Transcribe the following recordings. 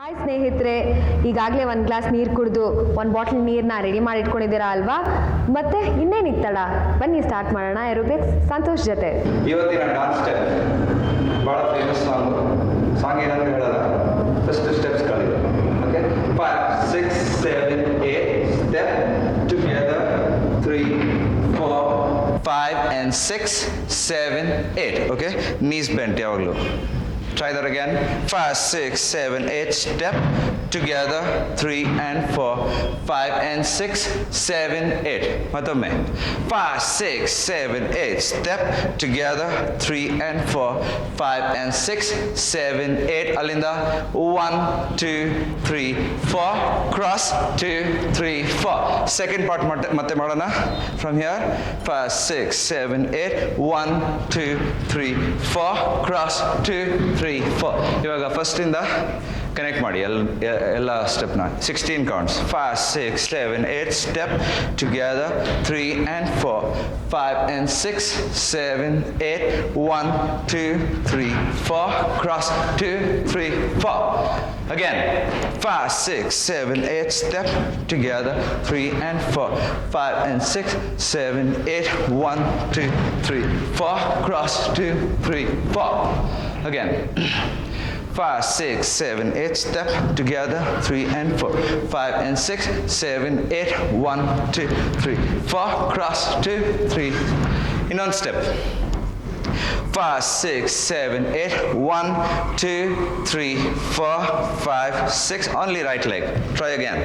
Hi ಸ್ನೇಹಿತರೆ, ಈಗಾಗಲೇ ಒಂದು ಗ್ಲಾಸ್ ನೀರು ಕುಡಿದು ಒಂದು ಬಾಟಲ್ ನೀರನ್ನ ರೆಡಿ ಮಾಡಿ ಇಟ್ಕೊಂಡಿದ್ದೀರಾ ಅಲ್ವಾ? ಮತ್ತೆ ಇನ್ನೇನಿತ್ತು ತಡ, ಬನ್ನಿ ಸ್ಟಾರ್ಟ್ ಮಾಡೋಣ ಏರೋಬಿಕ್ಸ್ ಸಂತೋಷ್ ಜೊತೆ. ಇವತ್ತಿನ ಡಾನ್ಸ್ ಸ್ಟೆಪ್ ಭಾಳ ಫೇಮಸ್ ಸಾಂಗ್ ಏನಂತ ಹೇಳಲ್ಲ, ಫಸ್ಟ್ ಸ್ಟೆಪ್ಸ್ಗಳಿವೆ. Okay, 5 6 7 8 step together 3 4 5 and 6 7 8. Okay, knees bent ಯಾವಾಗಲೂ. Try that again. 5 6 7 8 step together 3 and 4 5 and 6 7 8. Matomme 5 6 7 8 step together 3 and 4 5 and 6 7 8. Alinda 1 2 3 4 cross 2 3 4. Second part matte madana from here. 5 6 7 8 1 2 3 4 cross 2 3 4. ಇವಾಗ first ಇಂದ connect ಮಾಡಿ ಎಲ್ಲ ಸ್ಟೆಪ್ನ. 16 counts. 5 6 7 8 step together 3 and 4 5 and 6 7 8 1 2 3 4 cross 2 3 4. Again 5 6 7 8 step together 3 and 4 5 and 6 7 8 1 2 3 4 cross 2 3 4. Again 5 6 7 8 step together 3 and 4 5 and 6 7 8 1 2 3 4 cross 2 3. Innone step 5 6 7 8 1 2 3 4 5 6. Only right leg. Try again.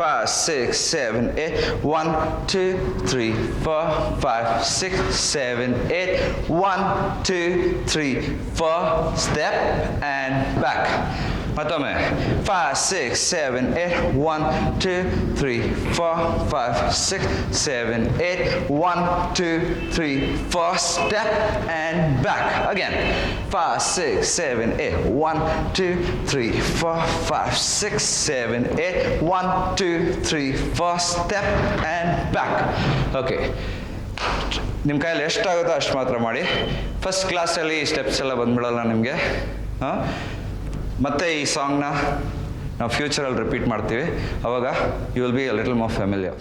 5 6 7 8 1 2 3 4 5 6 7 8 1 2 3 4 step and back. Matome 5 6 7 8 1 2 3 4 5 6 7 8 1 2 3 4 step and back. Again 5 6 7 8 1 2 3 4 5 6 7 8 1 2 3 4 step and back. Okay, ನಿಮ್ಮ ಕೈಯಲ್ಲಿ ಎಷ್ಟಾಗುತ್ತೋ ಅಷ್ಟು ಮಾತ್ರ ಮಾಡಿ. First ಕ್ಲಾಸಲ್ಲಿ ಈ steps ಎಲ್ಲ ಬಂದ್ಬಿಡಲ್ಲ ನಿಮಗೆ. ಮತ್ತೆ ಈ ಸಾಂಗ್ನ ನಾವು ಫ್ಯೂಚರಲ್ಲಿ ರಿಪೀಟ್ ಮಾಡ್ತೀವಿ, ಅವಾಗ you will be a little more familiar.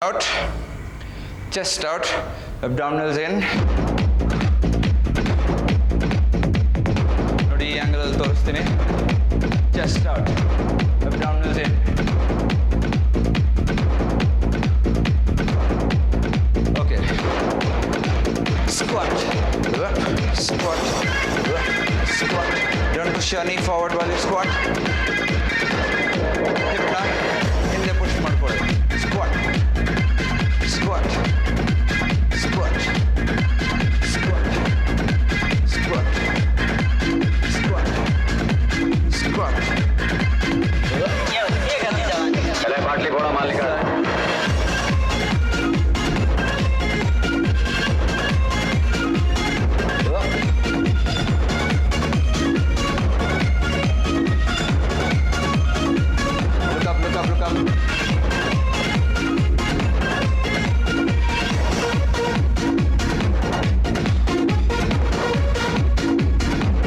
Out, chest out, abdominals in. ನೋಡಿ ಈ ಆಂಗಲ್ ಅಲ್ಲಿ ತೋರಿಸ್ತೀನಿ. Chest out, abdominals in. Okay. Squat, squat, squat. Don't push your knee forward while you squat. Hip ಹಿಂದೆ push ಮಾಡ್ಕೊಳ್ಳಿ. Squat, squat, squat, squat, squat, squat, squat. चले बाटली घोड़ा मालिक Look up, look up, look up.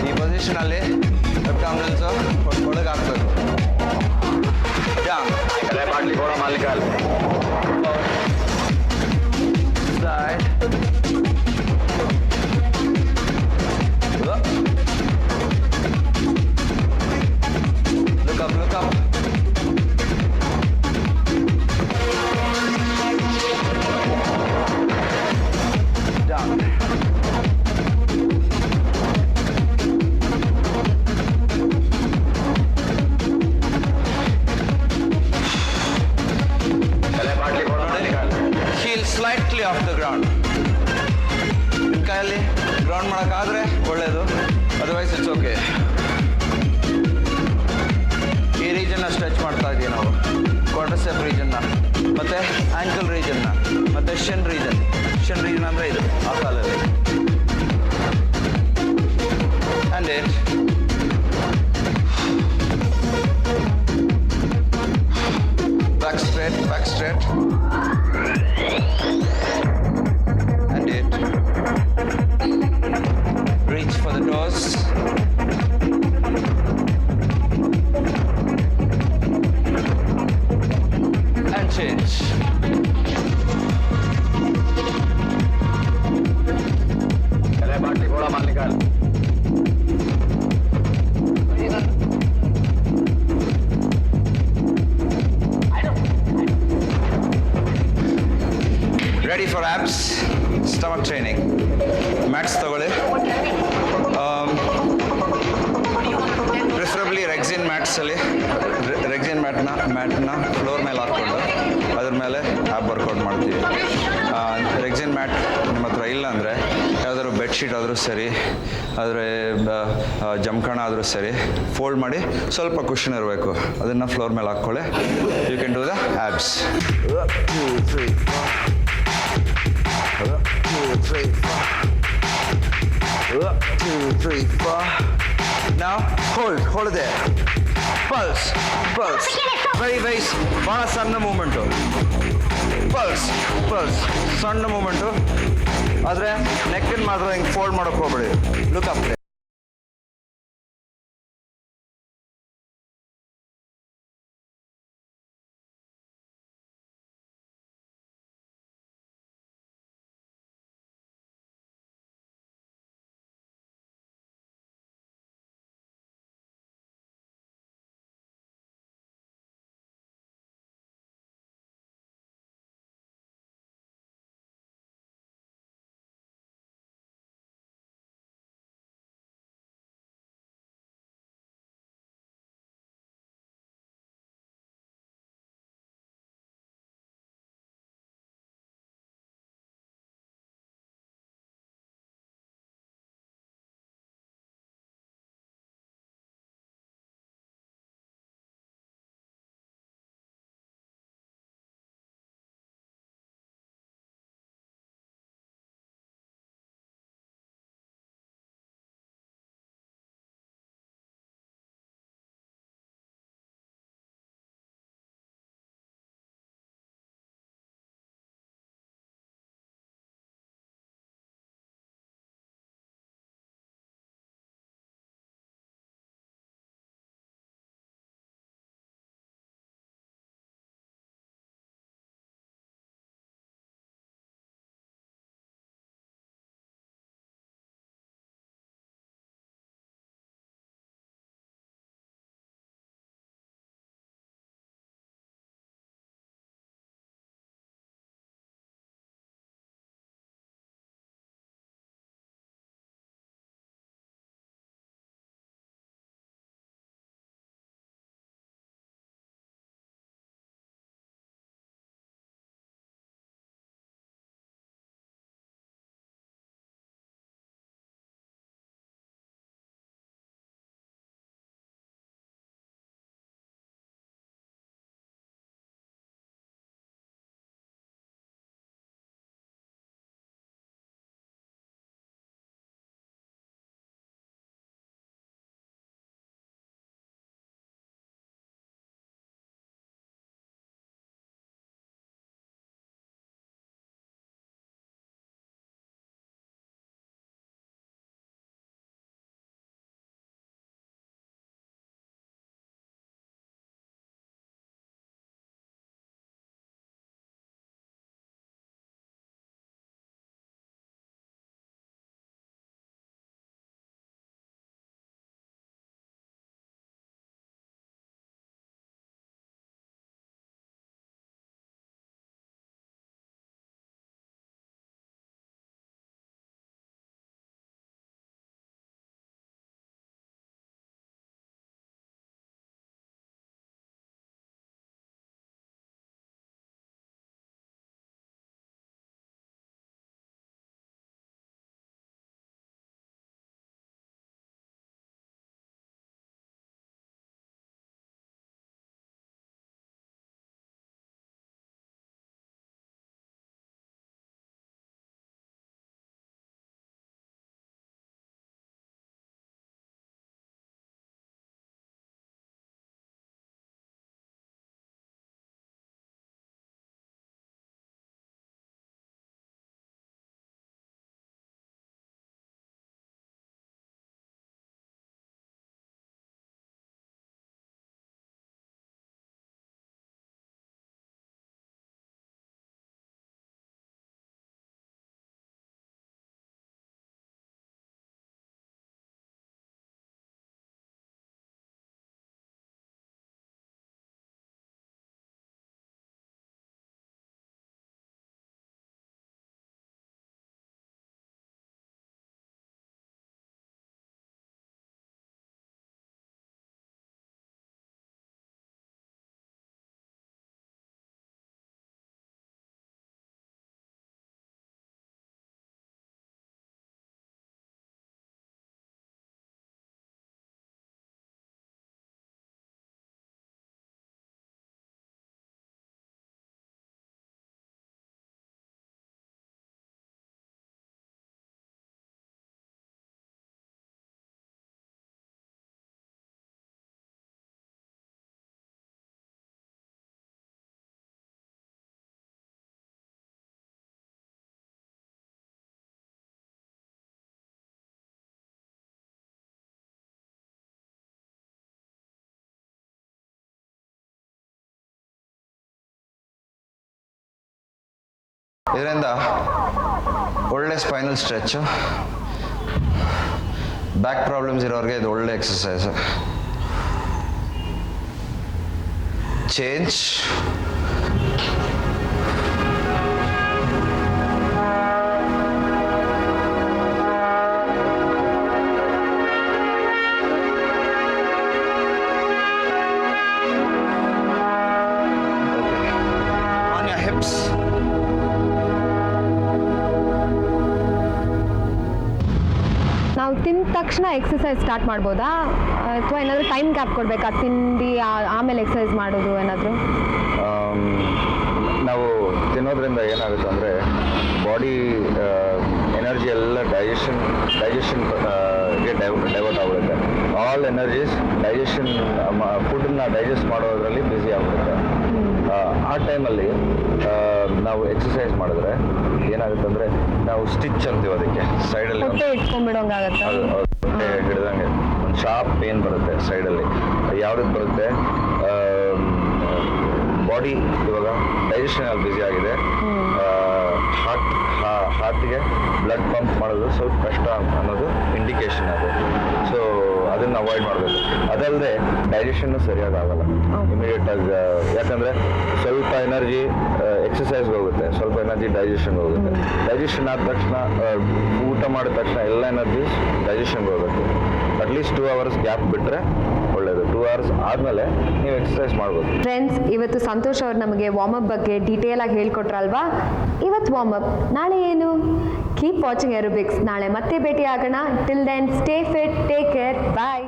ಈ position ಅಲ್ಲಿ ಅಬ್ಡಾಮಿನಲ್ಸ್ ಒಳಗೆ ಹಾಕ್ಬೇಕು. Down. चले बाटली घोड़ा मालिक Side. Look up, look up. Down. चले बाटली घोड़ा मालिक Heel slightly off the ground. ನಿಮ್ಮ ಕೈಯಲ್ಲಿ ಗ್ರೌಂಡ್ ಮಾಡೋಕ್ಕಾದ್ರೆ ಒಳ್ಳೆಯದು, ಅದರ್ವೈಸ್ ಇಟ್ಸ್ ಓಕೆ. ಈ ರೀಜನ್ನ ಸ್ಟ್ರೆಚ್ ಮಾಡ್ತಾ ಇದ್ದೀವಿ ನಾವು, ಕ್ವಾಡ್ರಿಸೆಪ್ ರೀಜನ್ನ, ಮತ್ತು ಆ್ಯಂಕಲ್ ರೀಜನ್ನ, ಮತ್ತು ಷನ್ ರೀಜನ್ ಅಂದರೆ ಇದು ಆ ಕಾಲಲ್ಲಿ. And it back straight, and it. Reach for the toes. And change. चले बाटली घोड़ा मालिक Ready for abs, stomach training. Mats ತಗೊಳ್ಳಿ. ಪ್ರಿಫರಬ್ಲಿ ರೆಕ್ಸಿನ್ ಮ್ಯಾಟ್ಸಲ್ಲಿ ರೆಕ್ಸಿನ್ ಮ್ಯಾಟ್ನ ಫ್ಲೋರ್ ಮೇಲೆ ಹಾಕ್ಕೊಂಡು ಅದ್ರ ಮೇಲೆ ಆ್ಯಪ್ ವರ್ಕೌಟ್ ಮಾಡ್ತೀವಿ. ರೆಕ್ಸಿನ್ ಮ್ಯಾಟ್ ನಿಮ್ಮ ಹತ್ರ ಇಲ್ಲ ಅಂದರೆ ಯಾವುದಾದ್ರು ಬೆಡ್ಶೀಟ್ ಆದರೂ ಸರಿ, ಆದರೆ ಜಮಖಾನ ಆದರೂ ಸರಿ, ಫೋಲ್ಡ್ ಮಾಡಿ ಸ್ವಲ್ಪ ಕುಷನ್ ಇರಬೇಕು, ಅದನ್ನು ಫ್ಲೋರ್ ಮೇಲೆ ಹಾಕ್ಕೊಳ್ಳಿ. You can do the abs. 2, 3, 4. 2, 3, 4. 2, 3, 4. Now hold there. Pulse. Very ಭಾಳ ಸಣ್ಣ ಮೂಮೆಂಟು. ಪಲ್ಸ್ ಸಣ್ಣ ಮೂಮೆಂಟು, ಆದರೆ ನೆಕ್ಕನ್ನು ಮಾತ್ರ ಹಿಂಗೆ ಫೋಲ್ಡ್ ಮಾಡೋಕ್ಕೆ ಹೋಗ್ಬೇಡಿ. Look up. ಇದರಿಂದ ಒಳ್ಳೆ ಸ್ಪೈನಲ್ ಸ್ಟ್ರೆಚ್ಚು, ಬ್ಯಾಕ್ ಪ್ರಾಬ್ಲಮ್ಸ್ ಇರೋರಿಗೆ ಇದು ಒಳ್ಳೆ exercise. Change. On your hips. ನಾವು ತಿಂದ ತಕ್ಷಣ ಎಕ್ಸಸೈಸ್ ಸ್ಟಾರ್ಟ್ ಮಾಡ್ಬೋದಾ ಅಥವಾ ಏನಾದರೂ ಟೈಮ್ ಗ್ಯಾಪ್ ಕೊಡಬೇಕಾ? ತಿಂದು ಆಮೇಲೆ ಎಕ್ಸಸೈಸ್ ಮಾಡೋದು ಏನಾದರೂ? ನಾವು ತಿನ್ನೋದ್ರಿಂದ ಏನಾಗುತ್ತೆ ಅಂದರೆ ಬಾಡಿ ಎನರ್ಜಿ ಎಲ್ಲ ಡೈಜೆಷನ್ಗೆ ಡೈವರ್ಟ್ ಆಗಿಬಿಡುತ್ತೆ. ಆಲ್ ಎನರ್ಜೀಸ್ ಡೈಜೆಷನ್ ಫುಡ್ಡನ್ನ ಡೈಜೆಸ್ಟ್ ಮಾಡೋದ್ರಲ್ಲಿ ಬ್ಯುಸಿ ಆಗಿಬಿಡುತ್ತೆ. ಆ ಟೈಮಲ್ಲಿ ನಾವು ಎಕ್ಸಸೈಸ್ ಮಾಡಿದ್ರೆ ಏನಾಗುತ್ತೆ ಅಂದರೆ ನಾವು ಸ್ಟಿಚ್ ಅಂತೀವಿ ಅದಕ್ಕೆ ಸೈಡಲ್ಲಿ ಹೊಟ್ಟೆ ಇಟ್ಕೊಂಡ್ಬಿಡೋಂಗಾಗತ್ತಾ? ಹೊಟ್ಟೆ ಹಿಡಿದಂಗೆ ಒಂದು ಶಾರ್ಪ್ ಪೇನ್ ಬರುತ್ತೆ ಸೈಡಲ್ಲಿ. ಯಾವುದಕ್ಕೆ ಬರುತ್ತೆ? ಬಾಡಿ ಇವಾಗ ಡೈಜೆಷನ್ ಅಲ್ಲಿ ಬ್ಯುಸಿ ಆಗಿದೆ, ಹಾರ್ಟಿಗೆ ಬ್ಲಡ್ ಪಂಪ್ ಮಾಡೋದು ಸ್ವಲ್ಪ ಕಷ್ಟ ಅನ್ನೋದು ಇಂಡಿಕೇಶನ್ ಅದು. ಸೊ ಅದನ್ನು ಅವಾಯ್ಡ್ ಮಾಡಬೇಕು. ಅದಲ್ಲದೆ ಡೈಜೆಷನ್ನು ಸರಿಯಾಗಿ ಆಗಲ್ಲ ಇಮಿಡಿಯೇಟಾಗಿ, ಯಾಕಂದರೆ ಸ್ವಲ್ಪ ಎನರ್ಜಿ ಎಕ್ಸಸೈಸ್ಗೆ ಹೋಗುತ್ತೆ, ಸ್ವಲ್ಪ ಎನರ್ಜಿ ಡೈಜೆಷನ್ಗೆ ಹೋಗುತ್ತೆ. ಡೈಜೆಷನ್ ಆದ ತಕ್ಷಣ ಊಟ ಮಾಡಿದ ತಕ್ಷಣ ಎಲ್ಲ ಎನರ್ಜಿ ಡೈಜೆಷನ್ಗೆ ಹೋಗುತ್ತೆ. ಅಟ್ಲೀಸ್ಟ್ 2 hours ಗ್ಯಾಪ್ ಬಿಟ್ಟರೆ ಒಳ್ಳೆಯದು. 2 hours ಆದಮೇಲೆ ನೀವು ಎಕ್ಸಸೈಸ್ ಮಾಡ್ಬೋದು. ಫ್ರೆಂಡ್ಸ್, ಇವತ್ತು ಸಂತೋಷ್ ಅವ್ರು ನಮಗೆ ವಾರ್ಮಪ್ ಬಗ್ಗೆ ಡೀಟೇಲ್ ಆಗಿ ಹೇಳ್ಕೊಟ್ರಲ್ವಾ? ಇವತ್ತು ವಾರ್ಮಪ್, ನಾಳೆ ಏನು? Keep watching aerobics. ನಾಳೆ ಮತ್ತೆ ಭೇಟಿ ಆಗೋಣ. Till then stay fit, take care, ಬಾಯ್.